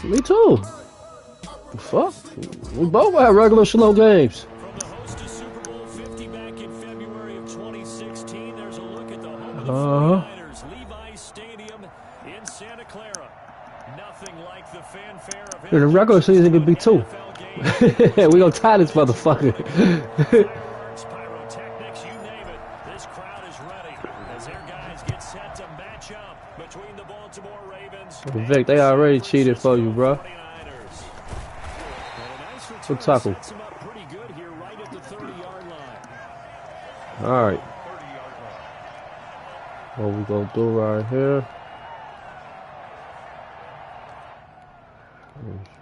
Me too. Fuck. We both had regular slow games. From the host to Super Bowl 50 back in February of 2016, there's a look at the home of the 49ers, Levi's Stadium in Santa Clara. Nothing like the fanfare of The regular season could be two. We gonna tie this motherfucker. Fireworks, pyrotechnics, you name it. This crowd is ready as their guys get set to match up between the Baltimore Ravens. Vic, they already cheated for you, bro. 49ers. Good tackle. Sets him up pretty good here right at the 30-yard line. All right. What we gonna do right here?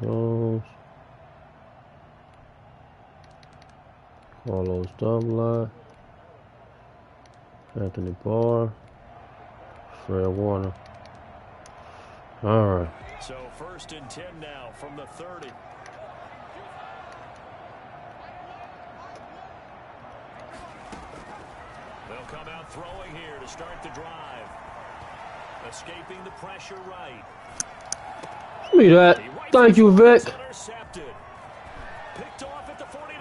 Jones. Carlos Dunlap. Anthony Barr. Fred Warner. All right. So 1st and 10 now from the 30. They'll come out throwing here to start the drive. Escaping the pressure right. Give me that. Thank you, Vic. Intercepted. Picked off at the 49.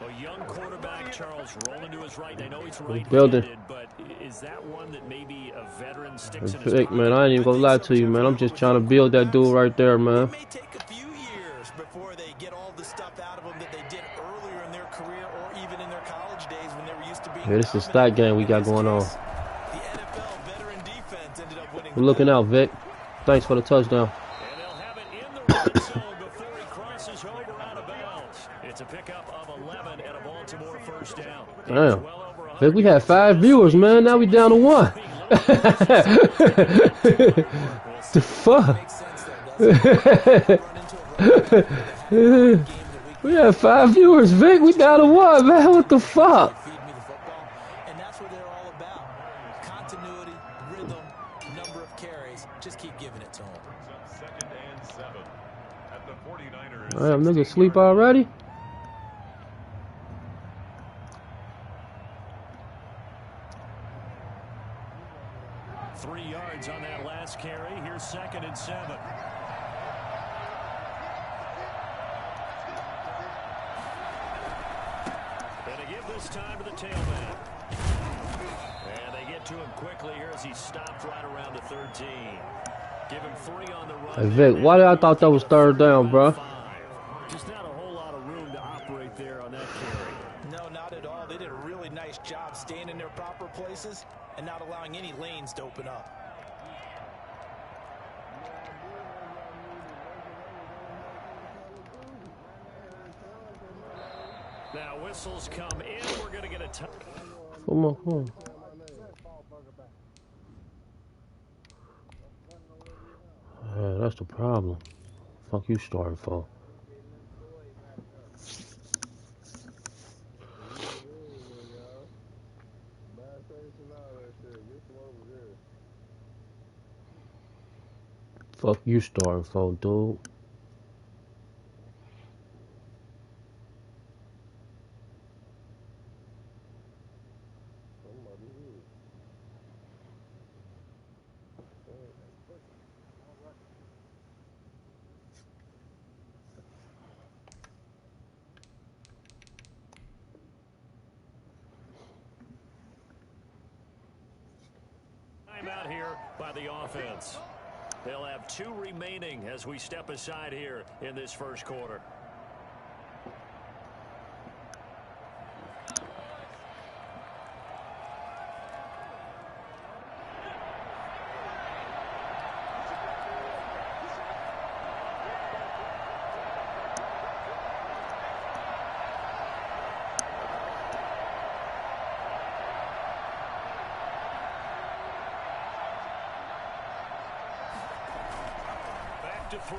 A young quarterback, Charles, rolling to his right. I know he's right-handed, but is that one that maybe a veteran sticks in his Vic, man, I ain't even gonna lie to you, man. I'm just trying to build that dude right there, man. It may take a few years before they get all the stuff out of them that they did earlier in their career or even in their college days when they were used to being. Yeah, this is a stat game we got going on. The NFL veteran defense ended up winning. We're looking out, Vic. Thanks for the touchdown. And they'll have it in the red zone before he crosses over out of bounds. It's a pickup of 11 and a Baltimore first down. Damn. Vic, we had 5 viewers, man. Now we down to 1. The fuck? We had 5 viewers, Vic. We down to 1, man. What the fuck? And that's what they're all about. Continuity, rhythm, number of carries. Just keep giving it to them. 2nd and 7 at the 49ers. Damn, niggas sleep already? On that last carry, here's 2nd and 7. And they give this time to the tailback. And they get to him quickly here as he stopped right around the 13. Give him 3 on the run. Hey, Vic, why did I thought that was 3rd down, bro? Just not a whole lot of room to operate there on that carry. No, not at all. They did a really nice job staying in their proper places and not allowing any lanes to open up. Now whistles come in. We're going to get a touch. Come on. Yeah, that's the problem. Fuck you starting for. Fuck you starting for, dude. Out here by the offense. They'll have 2 remaining as we step aside here in this first quarter. To throw.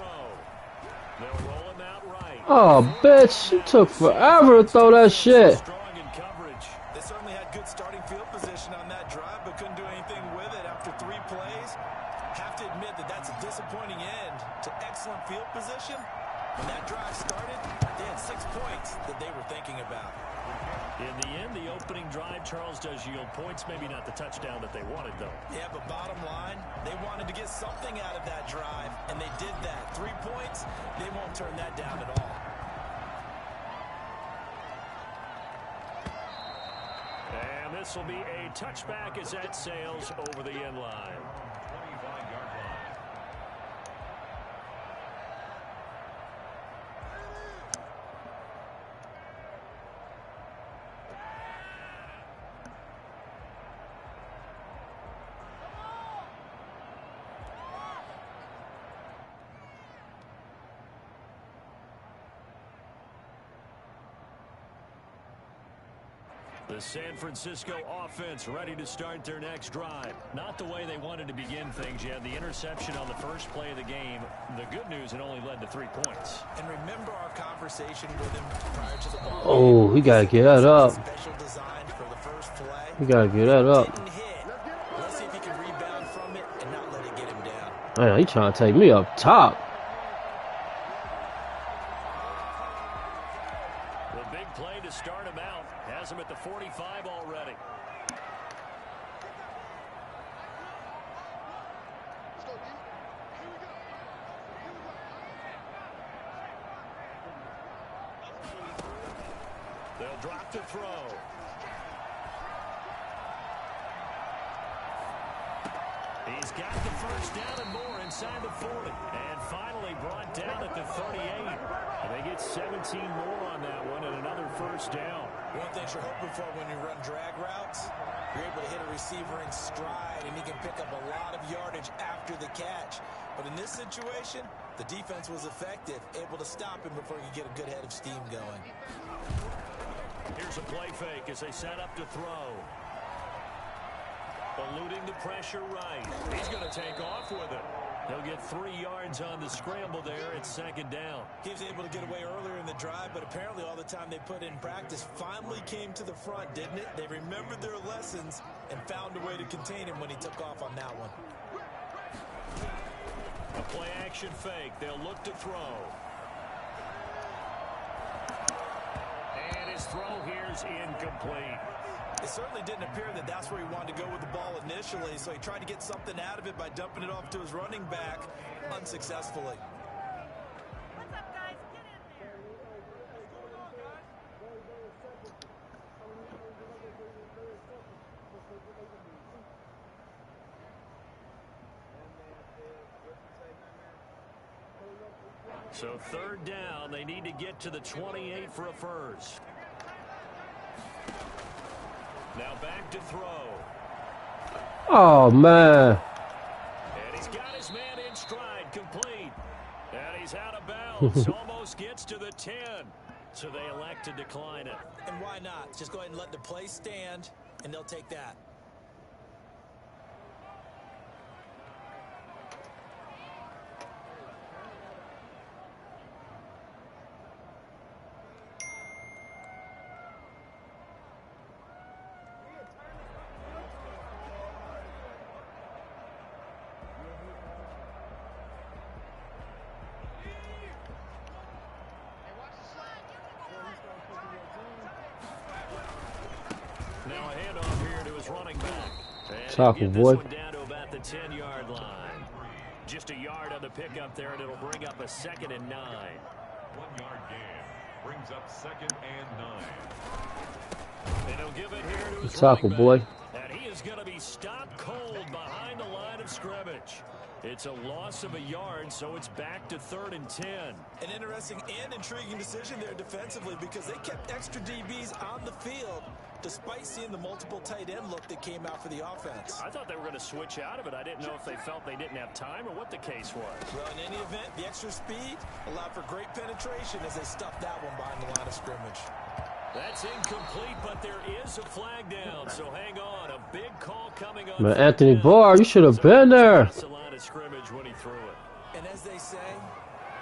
They'll roll him out right. Oh, bitch. It took forever to throw that shit. Strong in coverage. They certainly had good starting field position on that drive, but couldn't do anything with it after 3 plays. Have to admit that that's a disappointing end to excellent field position. When that drive started, they had 6 points that they were thinking about. In the end, the opening drive, Charles, does yield points. Maybe not the touchdown that they wanted, though. Yeah, but bottom line, they wanted to get something out of that drive, and they did that. 3 points, they won't turn that down at all. And this will be a touchback as that sails over the end line. 25-yard line. The San Francisco offense ready to start their next drive. Not the way they wanted to begin things. You had the interception on the first play of the game. The good news, it only led to 3 points. And remember our conversation with him prior to the ball. Oh, we gotta get that up. Special design for the first play. We gotta get that up. Didn't hit. Let's see if he can rebound from it and not let it get him down. Man, he trying to take me up top. The big play to start him out. Has him at the 45 already. They'll drop to throw. He's got the first down and more inside the 40. And finally brought down at the 38. And they get 17 more on that one and another first down. One thing you're hoping for when you run drag routes, you're able to hit a receiver in stride, and he can pick up a lot of yardage after the catch. But in this situation, the defense was effective, able to stop him before he could get a good head of steam going. Here's a play fake as they set up to throw. Eluding the pressure right. He's going to take off with it. He'll get 3 yards on the scramble there at second down. He was able to get away earlier in the drive, but apparently all the time they put in practice finally came to the front, didn't it? They remembered their lessons and found a way to contain him when he took off on that one. A play action fake. They'll look to throw. And his throw here's incomplete. It certainly didn't appear that that's where he wanted to go with the ball initially, so he tried to get something out of it by dumping it off to his running back unsuccessfully. What's up, guys? Get in there. What's going on, guys? So third down, they need to get to the 28 for a first. Now back to throw. Oh, man. And he's got his man in stride, complete. And he's out of bounds, almost gets to the 10. So they elect to decline it. And why not? Just go ahead and let the play stand, and they'll take that. Now a handoff here to his running back. And Tackle, get this boy. one down to about the 10-yard line. Just a yard on the pickup there, and it'll bring up a 2nd and 9. 1-yard gain. Brings up 2nd and 9. And he'll give it here to his Tackle, running boy. back. And he is going to be stopped cold behind the line of scrimmage. It's a loss of a yard, so it's back to 3rd and 10. An interesting and intriguing decision there defensively because they kept extra DBs on the field despite seeing the multiple tight end look that came out for the offense. I thought they were going to switch out of it. I didn't know if they felt they didn't have time or what the case was. Well, in any event, the extra speed allowed for great penetration as they stuffed that one behind the line of scrimmage. That's incomplete, but there is a flag down, so hang on. A big call coming on. Man, Anthony Barr, you should have been there. That's the line of scrimmage when he threw it. And as they say,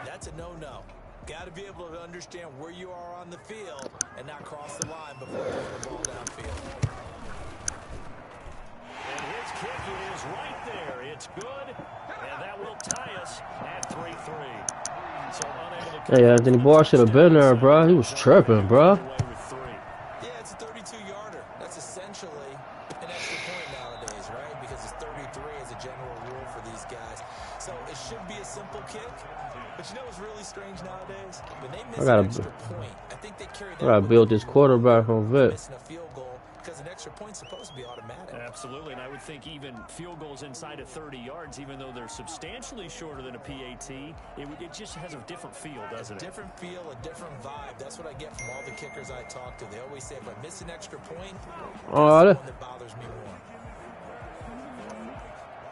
that's a no-no. Got to be able to understand where you are on the field and not cross the line before throwing the ball downfield. And his kick is right there. It's good, and that will tie us at 3-3. So unable to. Hey, Anthony Barr should have been there, bro. He was tripping, bro. Yeah, it's a 30 an extra point nowadays, right? Because it's 33 as a general rule for these guys. So it should be a simple kick. But you know what's really strange nowadays? When they miss an extra point, I think they carry that. I gotta build this quarterback on Vick. Missing a field goal because an extra point's supposed to be automatic. Absolutely, and I would think even field goals inside of 30 yards, even though they're substantially shorter than a PAT, it just has a different feel, doesn't it? A different feel, a different vibe. That's what I get from all the kickers I talk to. They always say if I miss an extra point, that's the one that bothers me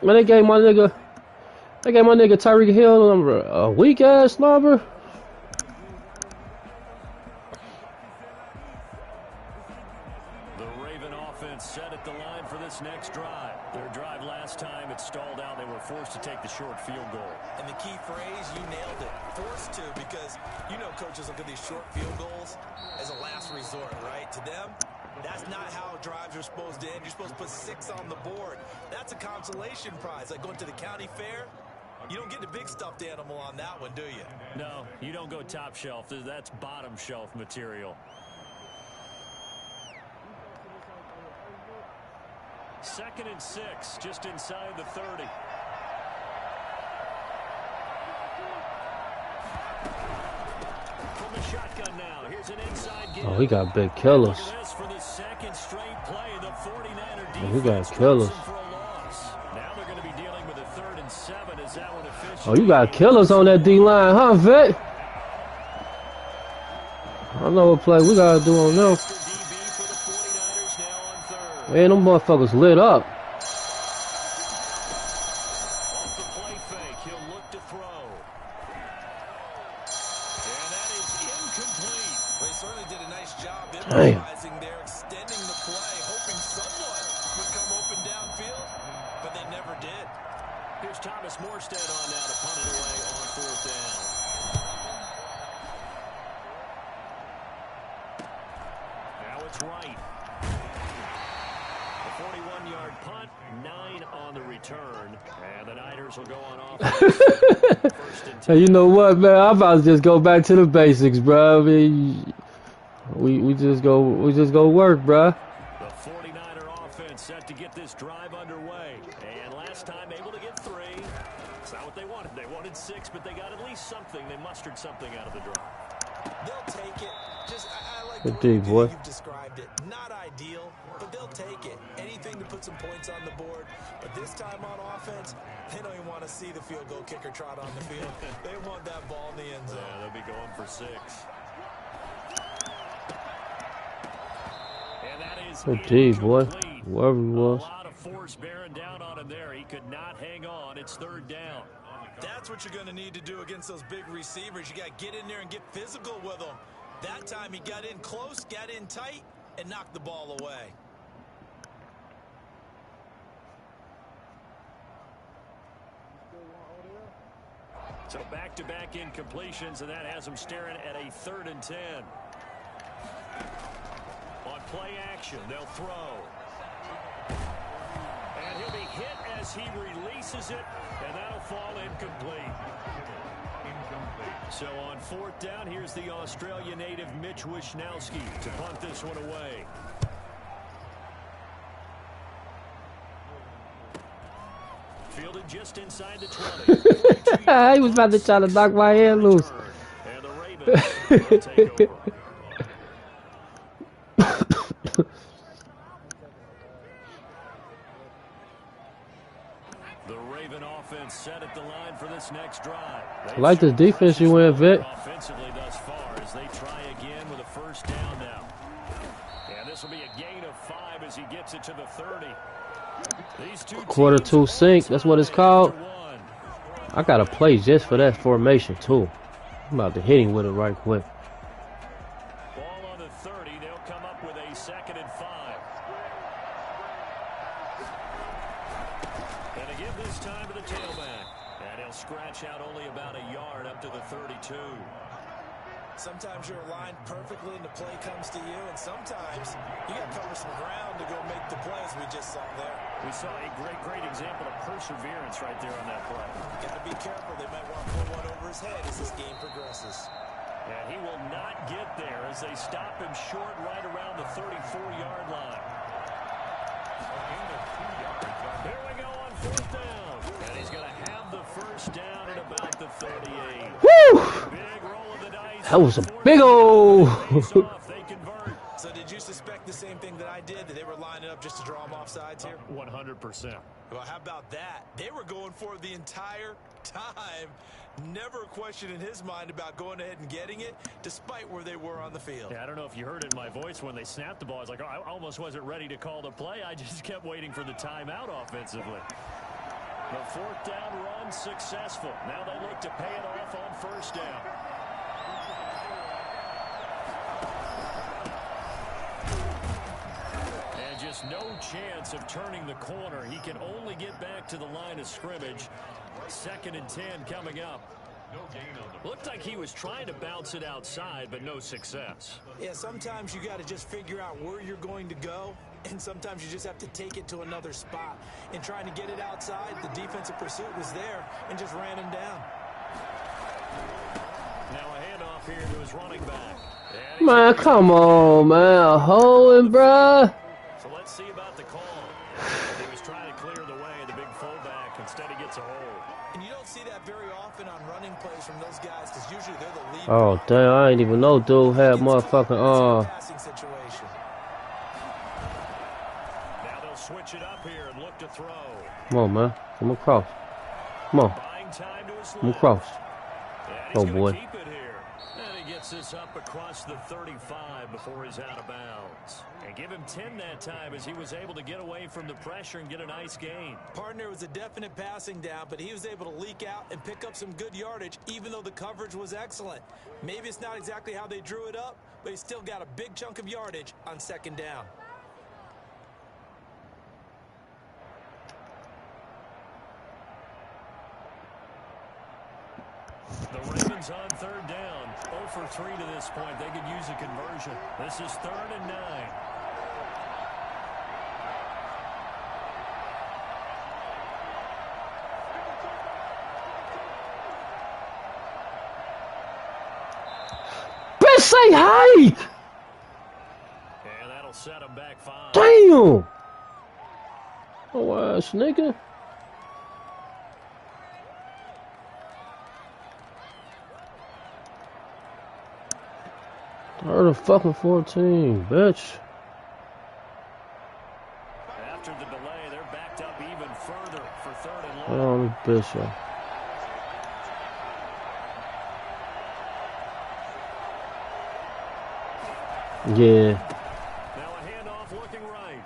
more. Man, they gave my nigga Tyreek Hill a weak ass number. Set at the line for this next drive. Their drive last time, it stalled out. They were forced to take the short field goal. And the key phrase, you nailed it. Forced to, because you know coaches look at these short field goals as a last resort, right? To them, that's not how drives are supposed to end. You're supposed to put 6 on the board. That's a consolation prize. Like going to the county fair, you don't get the big stuffed animal on that one, do you? No, you don't go top shelf. That's bottom shelf material. 2nd and 6, just inside the 30. From the shotgun now, here's an inside give. Oh, he got big killers. For the second straight play, the 49er defense. Oh, he got killers. Now they're going to be dealing with a 3rd and 7 as that one officially. Oh, you got killers on that D-line, huh, Vick? I don't know what play we gotta do on them. Man, them motherfuckers lit up. Off the play fake, he'll look to throw. And that is incomplete. They certainly did a nice job improvising there, extending the play, hoping someone would come open downfield, but they never did. Here's Thomas Morstead on now to punt it away on 4th down. Now it's right. 41-yard punt, 9 on the return, and the Niners will go on offense. Hey, you know what, man? I'm about to just go back to the basics, bro. I mean, we just go work, bro. The 49er offense set to get this drive underway, and last time able to get 3. It's not what they wanted. They wanted 6, but they got at least something. They mustered something out of the drive. They'll take it. Just I like Good the way dig, boy. you've described it. Not ideal, but they'll take it. Anything to put some points on the board. But this time on offense, they don't even want to see the field goal kicker trot on the field. They want that ball in the end zone. Yeah, they'll be going for 6. And that is Good dig, boy. incomplete. Whoever he was. A lot of force bearing down on him there. He could not hang on. It's 3rd down. That's what you're going to need to do against those big receivers. You got to get in there and get physical with them. That time he got in close, got in tight, and knocked the ball away. So back-to-back incompletions, and that has him staring at a 3rd and 10. On play action, they'll throw. And he'll be hit as he releases it, and that'll fall incomplete. So on 4th down, here's the Australia native Mitch Wishnowski to punt this one away. Fielded just inside the 20. He was about to try to knock my hand loose. And the Ravens will take over. The Raven offense set at the line for this next drive. I like this defense you went, Vick. Offensively thus far as they try again with a 1st down now. And this will be a gain of 5 as he gets it to the 30. These two Quarter 2 sink, that's what it's called. I got a play just for that formation too. I'm about to hit him with it right quick. Ball on the 30, they'll come up with a 2nd and 5. And to give this time to the tailback. And he'll scratch out only about a yard up to the 32. Sometimes you're aligned perfectly and the play comes to you, and sometimes you got to cover some ground to go make the play, as we just saw there. We saw a great example of perseverance right there on that play. Got to be careful. They might want to put one over his head as this game progresses. And he will not get there as they stop him short right around the 34-yard line. First down at about the 38. Woo! Big roll of the dice. That was a big old. They convert. So did you suspect the same thing that I did, that they were lining up just to draw them off sides here? 100%. Well, how about that? They were going for it the entire time. Never a question in his mind about going ahead and getting it, despite where they were on the field. Yeah, I don't know if you heard it in my voice when they snapped the ball. I was like, oh, I almost wasn't ready to call the play. I just kept waiting for the timeout offensively. The fourth down run successful. Now they look to pay it off on first down. And just no chance of turning the corner. He can only get back to the line of scrimmage. 2nd and 10 coming up. Looked like he was trying to bounce it outside, but no success. Yeah, sometimes you got to just figure out where you're going to go, and sometimes you just have to take it to another spot. In trying to get it outside, the defensive pursuit was there and just ran him down. Now a handoff here to his running back. Man, come on, man. Holding, bruh. So let's see about the call. He was trying to clear the way, the big fullback. Instead, he gets a hold. And you don't see that very often on running plays from those guys, because usually they're the lead. Oh, damn. I ain't even know dude had motherfucking, passing situation. Now they'll switch it up here and look to throw. Come on, man. Come across. Come on. Buying time to his Come left. across. And Oh, he's boy. gonna keep it here. And he gets this up across the 35 before he's out of bounds. And give him 10 that time as he was able to get away from the pressure and get a nice gain. Partner was a definite passing down, but he was able to leak out and pick up some good yardage, even though the coverage was excellent. Maybe it's not exactly how they drew it up, but he still got a big chunk of yardage on 2nd down. The Ravens on 3rd down. 0 for 3 to this point. They could use a conversion. This is 3rd and 9. Bitch, say hi! And that'll set him back 5. Damn! Oh, ass nigga. Third and fucking 14, bitch. After the delay, they're backed up even further for 3rd and long. Oh, bitch, yo. Yeah. Now a handoff looking right.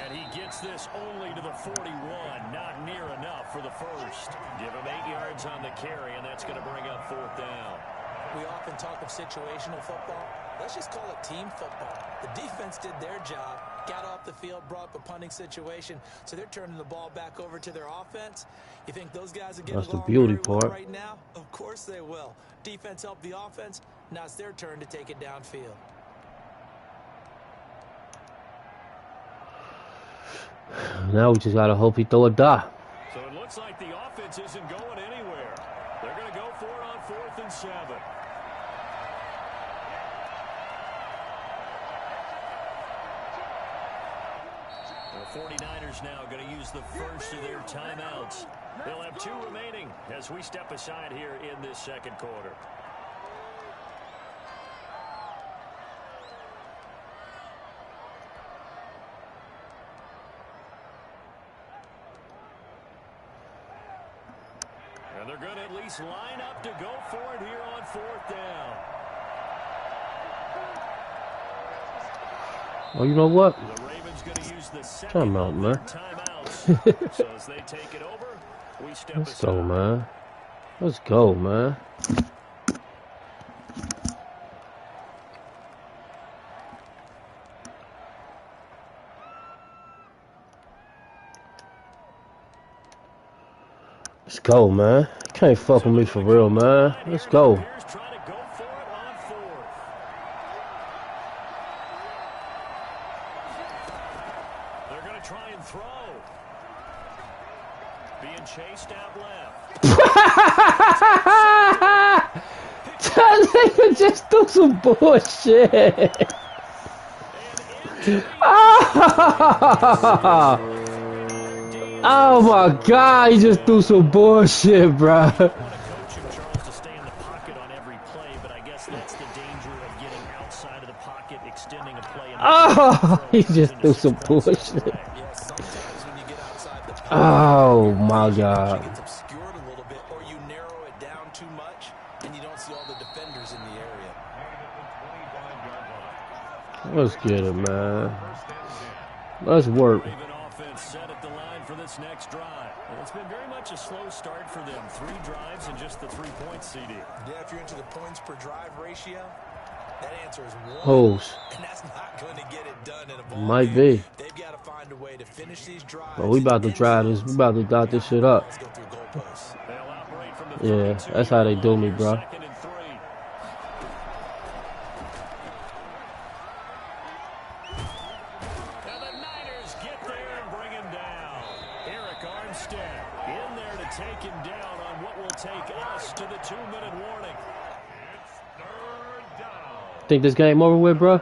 And he gets this only to the 41. Not near enough for the first. Give him 8 yards on the carry, and that's going to bring up 4th down. We often talk of situational football. Let's just call it team football. The defense did their job, got off the field, brought up a punting situation, so they're turning the ball back over to their offense. You think those guys are getting That's the along beauty very well part. right now? Of course they will. Defense helped the offense. Now it's their turn to take it downfield. Now we just gotta hope he throw a dot. So it looks like the offense isn't going anywhere. They're going to go for it on 4th and 7. The 49ers now going to use the first of their timeouts. They'll have 2 remaining as we step aside here in this 2nd quarter. And they're going to at least line up to go for it here on 4th down. Oh, you know what? The Ravens going to use the 2nd Timeout, man. timeouts. So as they take it over, we step Let's aside. go, man. Let's go, man. Let's go, man. Can't fuck with me for real, man. Let's go. Here's trying to go for it on 4th. They're going to try and throw. Being chased out left. That nigga just do some bullshit. Oh my God, he just threw some bullshit, bro. Want to coach him, Charles, to stay in the pocket on every play, but I guess that's the danger of getting outside of the pocket, extending a play. And Oh, he just threw some bullshit. Yeah, sometimes when you get outside the pocket, Oh your my vision actually God. gets obscured a little bit, or you narrow it down too much, and you don't see all the defenders in the area. Let's get it, man. Let's work. Raven offense set at the line for this next drive. And it's been very much a slow start for them. 3 drives and just the 3 points, CD. Yeah, if you're into the points per drive ratio, that answer is 1. Hoes. And that's not going to get it done in a ball Might game. be. They've got to find a way to finish these drives. But we about to try this. We about to dot this shit up. Let's go through goalposts. They'll operate from the Yeah, 32 that's how they do me, line, bro. 2nd and 3. And the Niners get there and bring him down. Eric Armstead in there to take him down on what will take us to the 2-minute warning. Think this game over with, bro?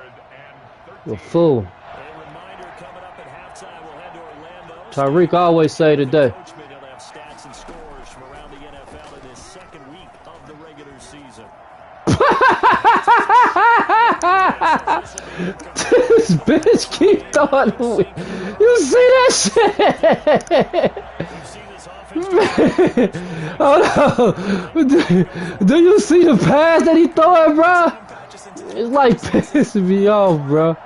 You're a fool. A reminder coming up at halftime. We'll head to Orlando. Tyreek always say today. Coachman, he'll have stats and scores from around the NFL in his 2nd week of the regular season. This bitch keep throwing away. You see that shit? We've seen this offense. Hold on. Do you see the pass that he throwing, bro? It's like pissing me off, bro.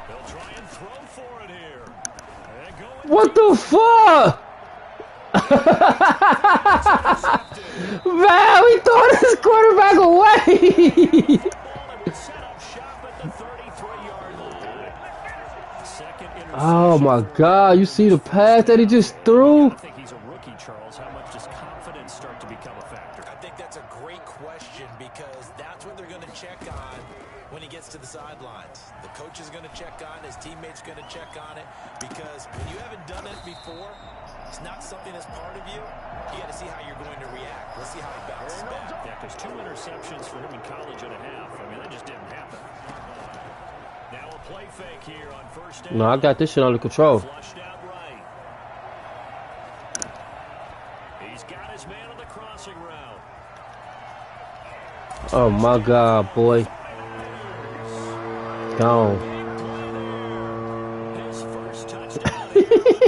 They'll try and throw for it here. And going What the fuck? Man, we throwing this quarterback away. set up shop at the 33-yard line. 2nd interception. Oh my God, you see the pass that he just threw? I think he's a rookie, Charles. How much does confidence start to become a factor? I think that's a great question because that's what they're going to check on when he gets to the sidelines. The coach is going to check on, his teammates going to check on it because when you haven't done it before, it's not something that's part of you. You got to see how you're going to react. Let's see how he bounces back. Yeah, because 2 interceptions for him in college and a half. I mean, that just didn't happen. Now a play fake here on 1st down. No, I got this shit under control. Flushed out right. He's got his man on the crossing route. Oh my God, boy. Gone. His first touchdown.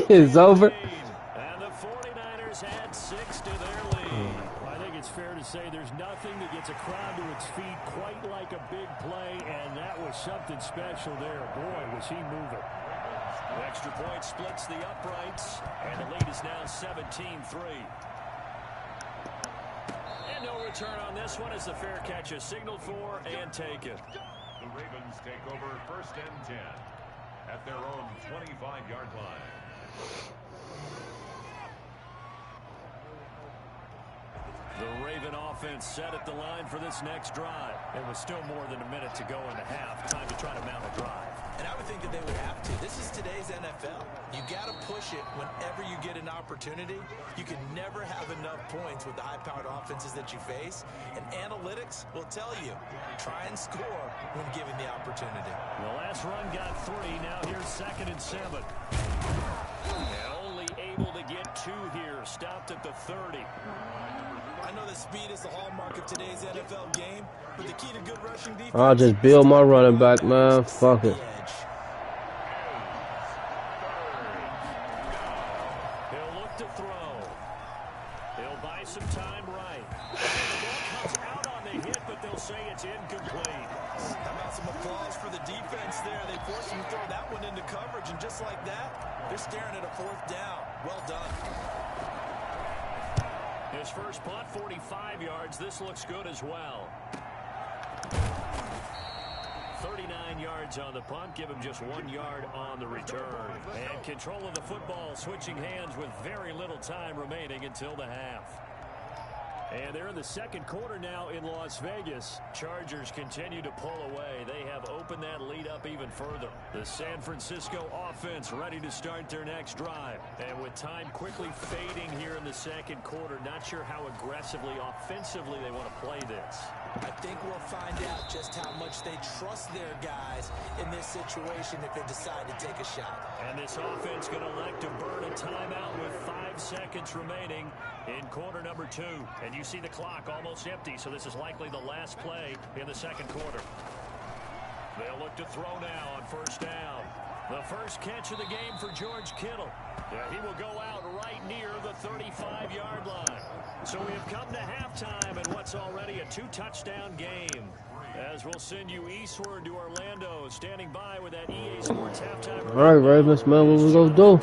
It's over. And the 49ers add 6 to their lead. I think it's fair to say there's nothing that gets a crowd to its feet quite like a big play, and that was something special there. Boy, was he moving. The extra point splits the uprights, and the lead is now 17-3. And no return on this one as the fair catch is signaled for and taken. The Ravens take over 1st and 10 at their own 25-yard line. The Raven offense set at the line for this next drive. It was still more than a minute to go in the half. Time to try to mount a drive. And I would think that they would have to. This is today's NFL. You got to push it whenever you get an opportunity. You can never have enough points with the high-powered offenses that you face. And analytics will tell you, try and score when given the opportunity. The last run got 3. Now here's 2nd and 7. And only able to get 2 here. Stopped at the 30. I know that speed is the hallmark of today's NFL game, but the key to good rushing defense. I'll just build my running back, man. Fuck it. He'll look to throw. He'll buy some time right. The ball comes out on the hit, but they'll say it's incomplete. How about some applause for the defense there? They forced him to throw that one into coverage, and just like that, they're staring at a 4th down. Well done. His first punt, 45 yards. This looks good as well. 39 yards on the punt. Give him just 1 yard on the return. And control of the football switching hands with very little time remaining until the half. And they're in the second quarter now in Las Vegas. Chargers continue to pull away. They have opened that lead up even further. The San Francisco offense ready to start their next drive. And with time quickly fading here in the second quarter, not sure how aggressively, offensively they want to play this. I think we'll find out just how much they trust their guys in this situation if they decide to take a shot. And this offense going to elect to burn a timeout with 5 seconds remaining in quarter number 2. And you see the clock almost empty, so this is likely the last play in the second quarter. They'll look to throw now on first down. The first catch of the game for George Kittle. Yeah, he will go out right near the 35-yard line. So we have come to halftime in what's already a 2-touchdown game. As we'll send you eastward to Orlando, standing by with that EA Sports halftime. All right, Ravens, man, what we gonna do?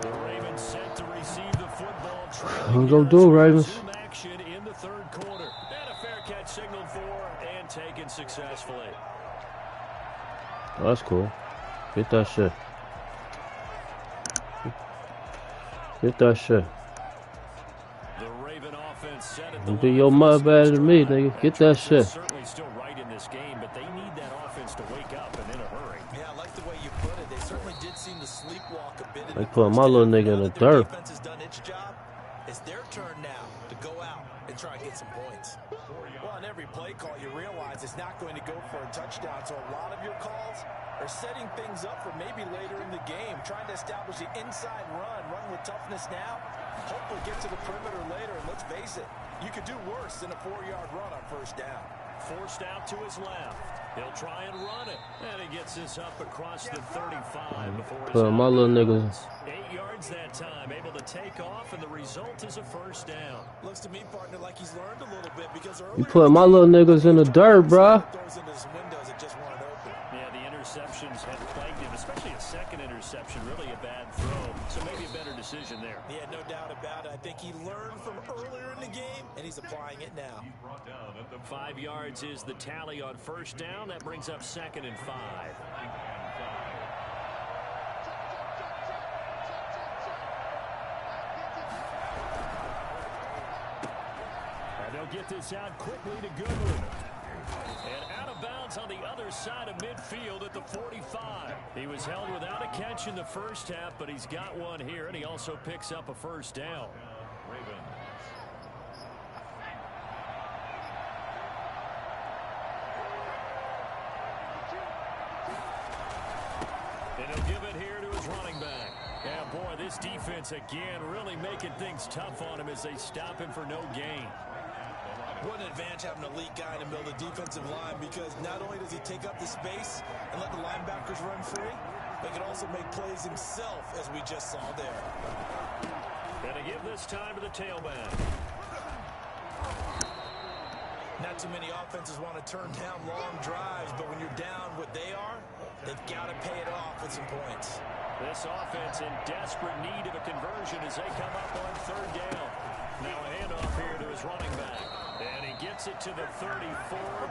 The Ravens set to receive the football. What we gonna do, Ravens? Action in the third quarter. And a fair catch signaled for and taken successfully. Oh, that's cool. Get that shit. Get that shit. The Raven offense set at You do your mother better than me, nigga. Get that shit. Certainly still right in this game, but they need that offense to wake up and in a hurry. Yeah, I like the way you put it. They certainly did seem to sleepwalk a bit. They put my little nigga in the dirt. The defense has done its job. It's their turn now to go out and try and get some points. Well, on every play call, you realize it's not going to go for a touchdown, so a lot of your calls are setting things up for maybe later in the game, trying to establish the inside run with toughness now, hopefully get to the perimeter later, and let's face it, you could do worse than a 4-yard run on first down. Forced out to his left. He'll try and run it. And he gets this up across the 35 before Put my little niggas. 8 yards that time, able to take off, and the result is a first down. Looks to me, partner, like he's learned a little bit because You put my little niggas in the dirt, bruh. throws into his windows, it just wanted open. Yeah, the interceptions have plagued him, especially a second interception, really a bad throw. So maybe a better decision there. Yeah, no doubt about it. I think he learned from earlier in the game, and he's applying it now. 5 yards is the tally on first down. That brings up 2nd and 5. And they'll get this out quickly to Goodwin. And out of bounds on the other side of midfield at the 45. He was held without a catch in the first half, but he's got one here, and he also picks up a first down. And he'll give it here to his running back. Yeah, boy, this defense again really making things tough on him as they stop him for no gain. What an advantage having an elite guy in the middle of the defensive line, because not only does he take up the space and let the linebackers run free, but he can also make plays himself, as we just saw there. Gonna give this time to the tailback. Not too many offenses want to turn down long drives, but when you're down what they are, they've got to pay it off with some points. This offense in desperate need of a conversion as they come up on third down. Now a handoff here to his running back. And he gets it to the 34,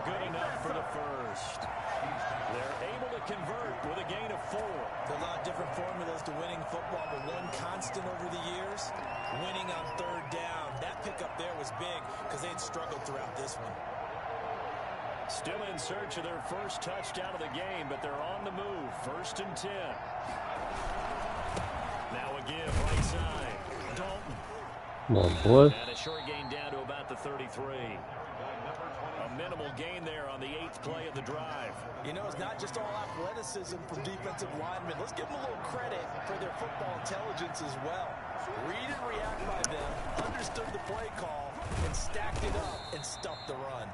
good enough for the first. They're able to convert with a gain of 4. There are a lot of different formulas to winning football, but one constant over the years, winning on third down. That pickup there was big because they had struggled throughout this one. Still in search of their first touchdown of the game, but they're on the move. 1st and 10. Now a give right side. Dalton. Come on, boy. And a short gain down to about the 33. A minimal gain there on the 8th play of the drive. You know, it's not just all athleticism from defensive linemen. Let's give them a little credit for their football intelligence as well. Read and react by them, understood the play call, and stacked it up and stuffed the run.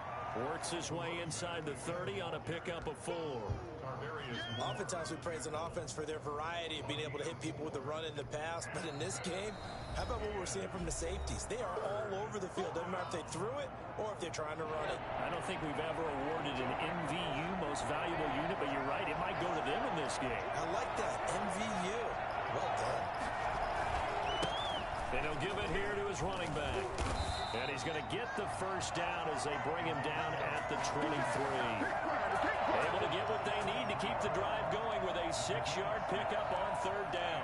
Works his way inside the 30 on a pickup of 4. Oftentimes we praise an offense for their variety of being able to hit people with the run in the pass, but in this game, how about what we're seeing from the safeties? They are all over the field. Doesn't matter if they threw it or if they're trying to run it. I don't think we've ever awarded an MVU, most valuable unit, but you're right, it might go to them in this game. I like that, MVU. Well done. And he'll give it here to his running back. And he's going to get the first down as they bring him down at the 23. Able to get what they need to keep the drive going with a 6-yard pickup on third down.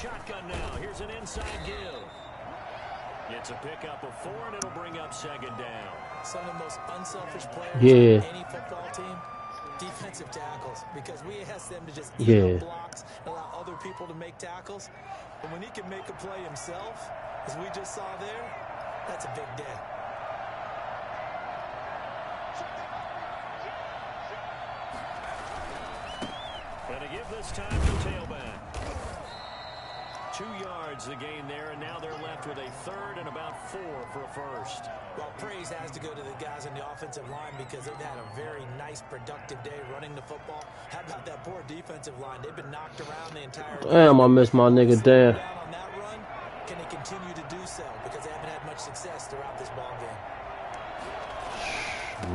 shotgun now. Here's an inside give. It's a pickup of 4, and it'll bring up second down. Some of the most unselfish players Yeah. on any football team, defensive tackles, because we ask them to just eat Yeah. up blocks and allow other people to make tackles. And when he can make a play himself, as we just saw there, that's a big day. And to give this time to tailback. 2 yards the gain there, and now they're left with a third and about 4 for a first. Well, praise has to go to the guys on the offensive line because they've had a very nice, productive day running the football. How about that poor defensive line? They've been knocked around the entire game. Damn, I missed my nigga Dan. Down on that run, can they continue to do so? Because they haven't had much success throughout this ball game.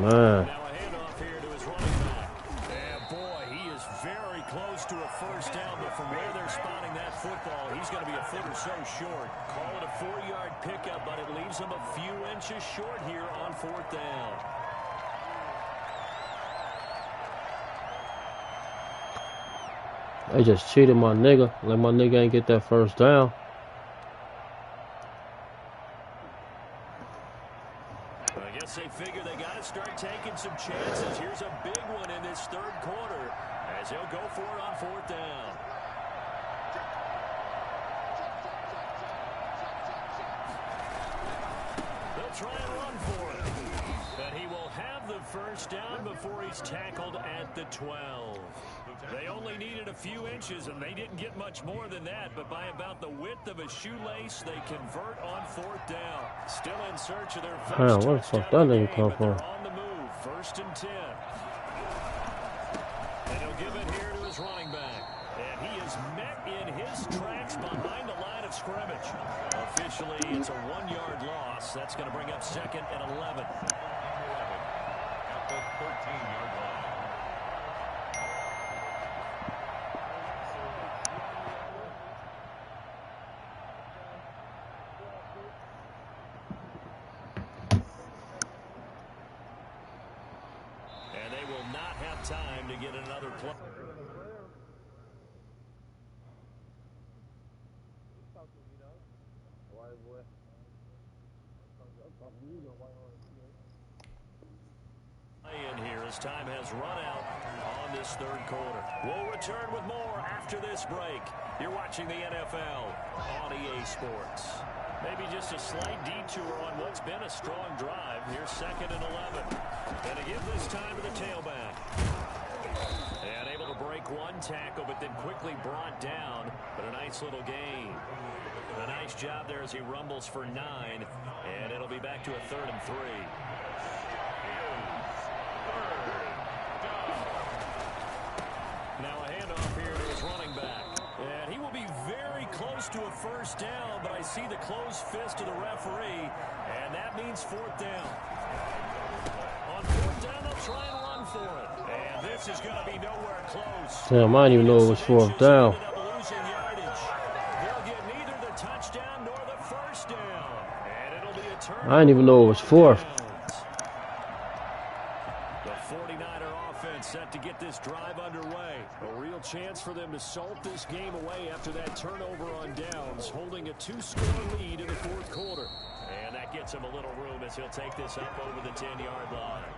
Man. Now a handoff here to his running back. And boy, he is very close to a first down, but from where they're spotting that football, he's going to be a foot or so short. Call it a 4-yard pickup, but it leaves him a few inches short here on 4th down. They just cheated my nigga. Like my nigga ain't get that first down. I guess they figure they got to start taking some chances. Here's a big one in this third quarter as he'll go for it on 4th down. They'll try and run for it. But he will have the first down before he's tackled at the 12. They only needed a few inches, and they didn't get much more than that. But by about the width of a shoelace, they convert on 4th down. Still in search of their first Damn, where the fuck that nigga come from? on the move, 1st and 10. And he'll give it here to his running back. And he is met in his tracks behind the line of scrimmage. Officially, it's a 1-yard loss. That's going to bring up 2nd and 11. At the 13-yard line. And they will not have time to get another play. In here as time has run out on this third quarter. We'll return with more after this break. You're watching the NFL on EA Sports. Maybe just a slight detour on what's been a strong drive. Here's 2nd and 11. And to give this time to the tailback. And able to break one tackle, but then quickly brought down. But a nice little gain. A nice job there as he rumbles for 9. And it'll be back to a 3rd and 3. Now a handoff here to his running back. And he will be very close to a first down, but I see the closed fist of the referee, and that means 4th down. On 4th down, they'll try and run for it. And this is going to be nowhere close. Damn, I didn't even know it was 4th down. They'll get neither the touchdown nor the first down. And it'll be a turn. I didn't even know it was 4th. The 49er offense set to get this drive underway. A real chance for them to salt this game away after that turnover on downs, holding a 2-score lead in the 4th quarter. And that gets him a little room as he'll take this up over the 10-yard line.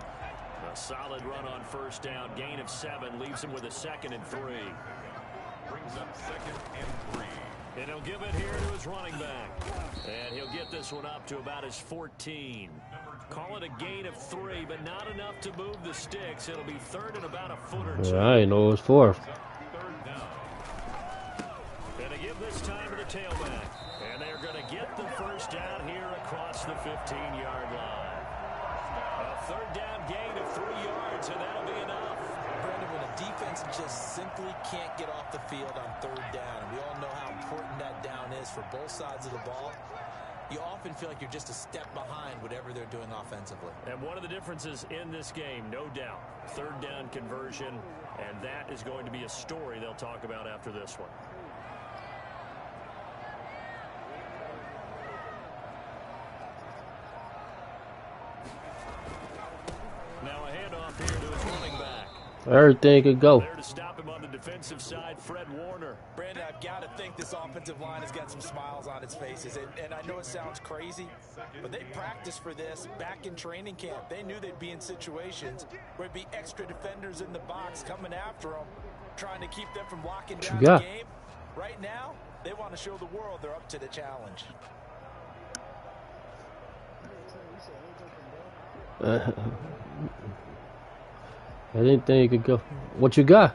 A solid run on first down, gain of 7, leaves him with a 2nd and 3. Brings up 2nd and 3. And he'll give it here to his running back. And he'll get this one up to about his 14. Call it a gain of 3, but not enough to move the sticks. It'll be 3rd and about a foot or 2. Yeah, I didn't know it was 4th. 3rd down. And to give this time to the tailback. And they're going to get the first down here across the 15-yard line. A 3rd down gain of 3 yards, and that'll be enough. Brandon, when a defense just simply can't get off the field on 3rd down, and we all know how important that down is for both sides of the ball, you often feel like you're just a step behind whatever they're doing offensively. And one of the differences in this game, no doubt, 3rd down conversion, and that is going to be a story they'll talk about after this one. Now a handoff here to his running back. Everything could go. There to stop him on the defensive side, Fred Warner. Brandon, I've got to think this offensive line has got some smiles on its faces. And I know it sounds crazy, but they practiced for this back in training camp. They knew they'd be in situations where there'd be extra defenders in the box coming after them, trying to keep them from locking down the game. Right now, they want to show the world they're up to the challenge. I didn't think you could go. What you got?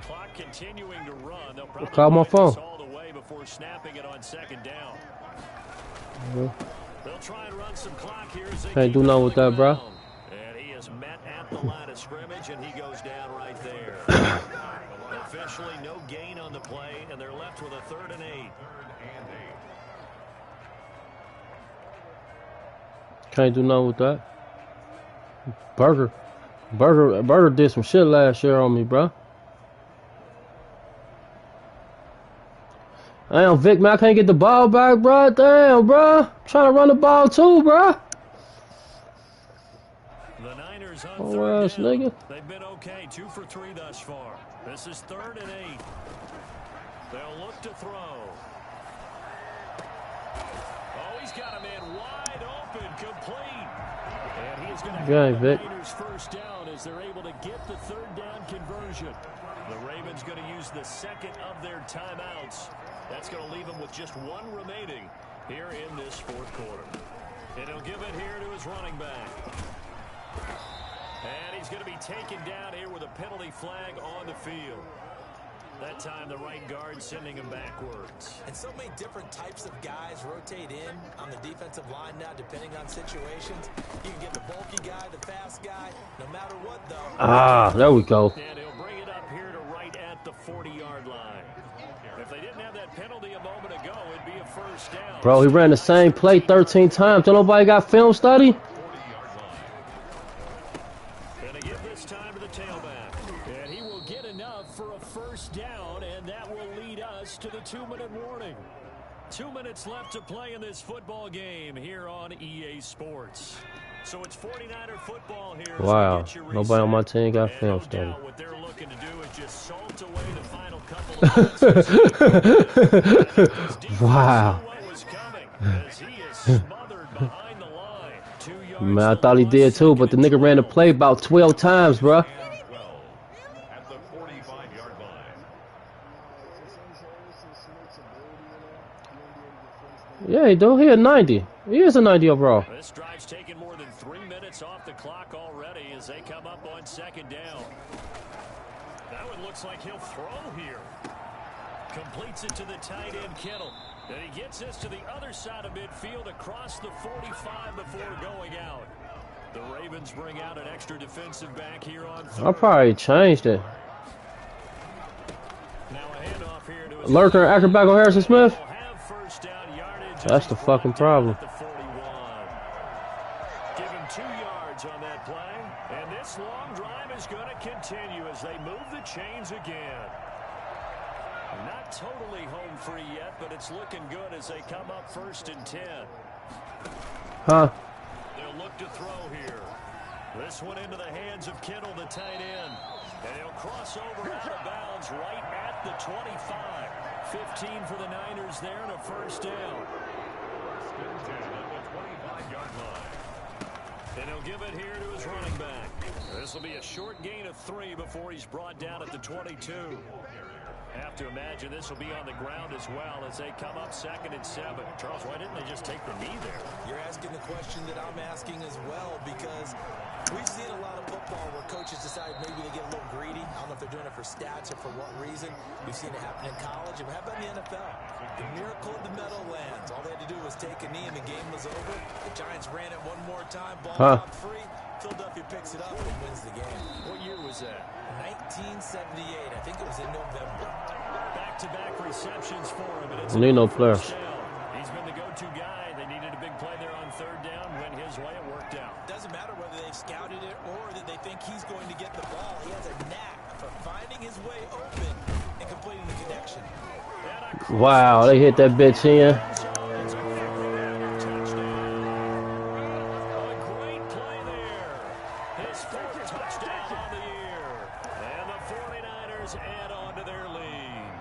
Clock continuing to run. They'll probably call my phone. all the way before snapping it on second down. They'll try and run some clock here. Can't do nothing with that, bro. And he is met at the line of scrimmage, and he goes down right there. Officially, no gain on the play, and they're left with a 3rd and 8. Can't do nothing with that. Burger did some shit last year on me, bro. Damn, Vick, man, I can't get the ball back, bro. Damn, bro. I'm trying to run the ball too, bro. The Niners on Oh, 3rd ass down. nigga. They've been okay, 2 for 3 thus far. This is 3rd and 8. They'll look to throw. Oh, he's got him in wide open, complete. And he is going to have the Niners first down as they're able to get the 3rd down conversion. The Ravens going to use the 2nd of their timeouts. That's going to leave them with just 1 remaining here in this 4th quarter. And he'll give it here to his running back. And he's going to be taken down here with a penalty flag on the field. That time the right guard sending him backwards. And so many different types of guys rotate in on the defensive line now, depending on situations. You can get the bulky guy, the fast guy, no matter what, though. Ah, there we go. And he'll bring it up here to right at the 40-yard line. If they didn't have that penalty a moment ago, it'd be a first down. Bro, he ran the same play 13 times. Don't nobody got film study? Gonna give this time to the tailback. And he will get enough for a first down, and that will lead us to the 2-minute warning. 2 minutes left to play in this football game here on EA Sports. So it's 49er football here. Wow, nobody on my team got film no study. What they're looking to do is just salt away the final couple of minutes. Wow. What was coming as he is smothered behind the line. 2 yards. Man, I thought he did too, but the nigga ran the play about 12 times, bro. At the 45-yard line. Yeah, he do. He a 90. He is a 90 overall. This drive's taken more than 3 minutes off the clock already as they come up on second down. That one looks like he'll throw here. Completes it to the tight end, Kittle. And he gets this to the other side of midfield across the 45 before going out. The Ravens bring out an extra defensive back here on third. I probably changed it. Now a handoff here to his Lurker, acrobat on Harrison Smith. will have first down yardage. That's the fucking problem. At the 41. Give him 2 yards on that play. And this long drive is going to continue as they move the chains again. Not totally home free yet, but it's looking good as they come up 1st and 10. Huh? They'll look to throw here. This one into the hands of Kittle, the tight end. And he'll cross over out of bounds right at the 25. 15 for the Niners there and a first down. And he'll give it here to his running back. This will be a short gain of 3 before he's brought down at the 22. Have to imagine this will be on the ground as well as they come up 2nd and 7. Charles, why didn't they just take the knee there? You're asking the question that I'm asking as well, because we've seen a lot of football where coaches decide maybe they get a little greedy. I don't know if they're doing it for stats or for what reason. We've seen it happen in college. And how about in the NFL? The miracle of the Meadowlands. All they had to do was take a knee and the game was over. The Giants ran it one more time. Ball got free. Philadelphia picks it up and wins the game. What year was that? 1978. I think it was in November. Back-to-back receptions for him. And it's Need no players. He's been the go-to guy. They needed a big play there on 3rd down. Went his way. It worked out. Doesn't matter whether they've scouted it or that they think he's going to get the ball. He has a knack for finding his way open and completing the connection. Wow, they hit that bitch in. 49ers add on to their lead.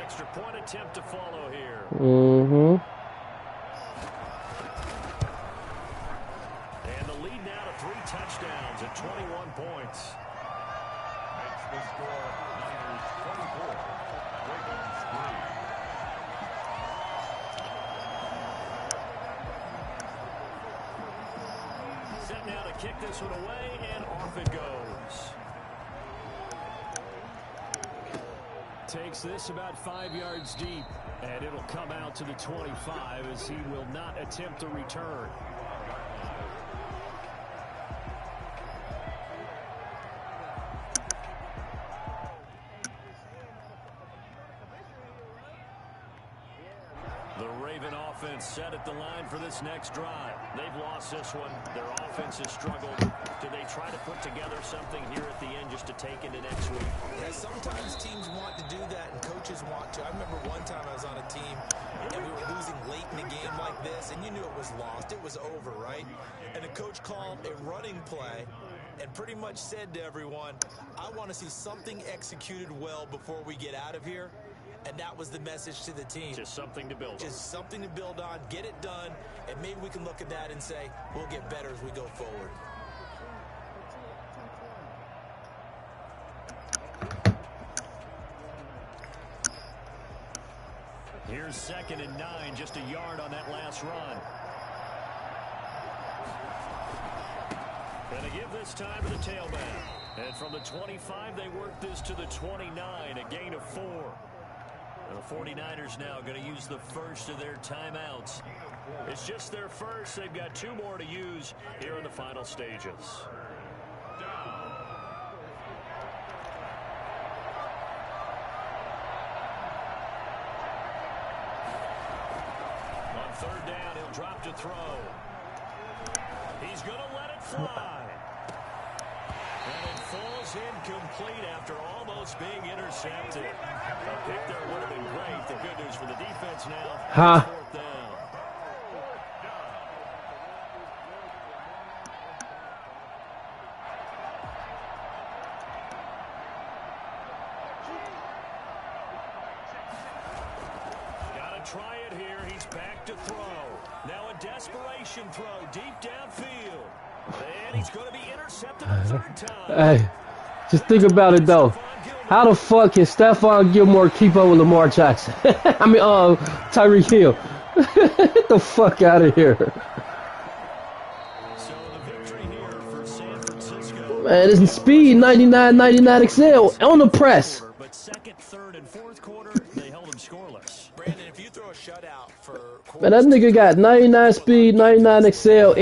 Extra point attempt to follow here. Mm-hmm. And the lead now to 3 touchdowns at 21 points. Makes the score Niners 24, Ravens 3. Set now to kick this one away, and off it goes. Takes this about 5 yards deep, and it'll come out to the 25 as he will not attempt to return. The Raven offense set at the line for this next drive. They've lost this one. Their offense has struggled. Do they try to put together something here at the end just to take into next week? Yeah, sometimes teams want to do that and coaches want to. I remember one time I was on a team and we were losing late in a game like this, and you knew it was lost. It was over, right? And the coach called a running play and pretty much said to everyone, I want to see something executed well before we get out of here. And that was the message to the team. Just something to build on. Just something to build on, get it done, and maybe we can look at that and say, we'll get better as we go forward. Here's 2nd and 9, just a yard on that last run. Gonna give this time to the tailback. And from the 25, they work this to the 29, a gain of 4. The 49ers now going to use the first of their timeouts. It's just their first. They've got 2 more to use here in the final stages. On 3rd down, he'll drop to throw. He's going to let it fly. And it falls incomplete after almost being intercepted. A pick there would have been great. The good news for the defense now. Huh. 4th down. Got to try it here. He's back to throw. Now a desperation throw deep downfield. And he's going to be intercepted a 3rd time. Hey, just think about it though. How the fuck can Stephon Gilmore keep up with Lamar Jackson? I mean, Tyreek Hill. Get the fuck out of here. So the victory here for San Francisco. Man, it's speed 99 Excel on the press. But 2nd, 3rd, and 4th quarter, they held him scoreless. Brandon, if you throw a shutout for Man, that nigga got 99 speed, 99 Excel.